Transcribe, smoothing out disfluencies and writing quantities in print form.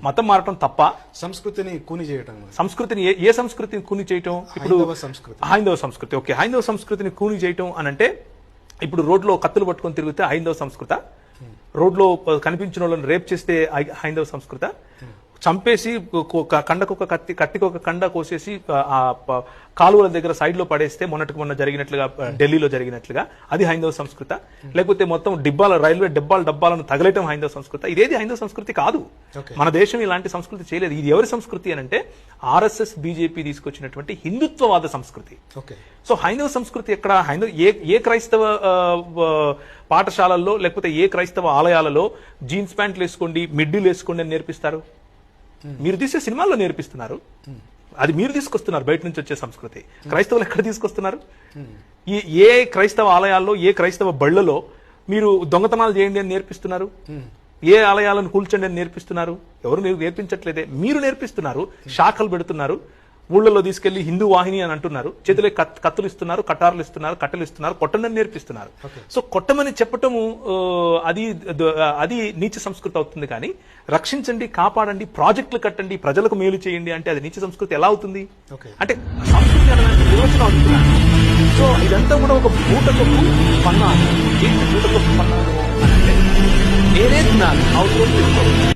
మతం మారటం తప్ప? సంస్కృతిని కూని చేయటం. సంస్కృతిని ఏ సంస్కృతిని కూని చేయటం? ఇప్పుడు హైందవ సంస్కృతి. ఓకే, హైందవ సంస్కృతిని కూని చేయటం అని అంటే ఇప్పుడు రోడ్లో కత్తులు పట్టుకొని తిరిగితే హైందవ సంస్కృత? రోడ్లో కనిపించిన వాళ్ళని రేప్ చేస్తే హైందవ సంస్కృత? చంపేసి కండకొక కత్తికొక కండ కోసేసి కాలువల దగ్గర సైడ్ లో పడేస్తే మొన్న జరిగినట్లుగా ఢిల్లీలో జరిగినట్లుగా అది హైందవ సంస్కృత? లేకపోతే మొత్తం రైల్వే డబ్బాలను తగలటం హైందవ సంస్కృత? ఇదేది హైందవ సంస్కృతి కాదు. మన దేశం ఇలాంటి సంస్కృతి చేయలేదు. ఇది ఎవరి సంస్కృతి అని అంటే ఆర్ఎస్ఎస్ బీజేపీ తీసుకొచ్చినటువంటి హిందుత్వవాద సంస్కృతి. సో హైందవ సంస్కృతి ఎక్కడ? ఏ క్రైస్తవ పాఠశాలల్లో లేకపోతే ఏ క్రైస్తవ ఆలయాలలో జీన్స్ ప్యాంట్లు వేసుకోండి, మిడ్డీలు వేసుకోండి అని నేర్పిస్తారు? మీరు తీసే సినిమాల్లో నేర్పిస్తున్నారు. అది మీరు తీసుకొస్తున్నారు బయట నుంచి వచ్చే సంస్కృతి. క్రైస్తవులు ఎక్కడ తీసుకొస్తున్నారు? ఏ క్రైస్తవ ఆలయాల్లో ఏ క్రైస్తవ బళ్లలో మీరు దొంగతనాలు చేయండి అని నేర్పిస్తున్నారు? ఏ ఆలయాలను కూల్చండి అని నేర్పిస్తున్నారు? ఎవరు నేర్పించట్లేదే, మీరు నేర్పిస్తున్నారు. శాఖలు పెడుతున్నారు, ఊళ్ళలో తీసుకెళ్లి హిందూ వాహిని అని అంటున్నారు, చేతిలో కత్తులు ఇస్తున్నారు, కటార్లు ఇస్తున్నారు, కట్టెలు ఇస్తున్నారు, కొట్టండి నేర్పిస్తున్నారు. సో కొట్టమని చెప్పటము అది నీచ సంస్కృతి అవుతుంది. కానీ రక్షించండి, కాపాడండి, ప్రాజెక్టులు కట్టండి, ప్రజలకు మేలు చేయండి అంటే అది నీచ సంస్కృతి ఎలా అవుతుంది? అంటే సంస్కృతి అనేది నిర్వచనం అవుతున్నాను. సో ఇదంతా కూడా ఒక బూటకపు పన్నాను. ఏంటి బూటకపు పన్నాను అంటే నేనే తిన్నాను, అవసరం తీసుకోవాలి.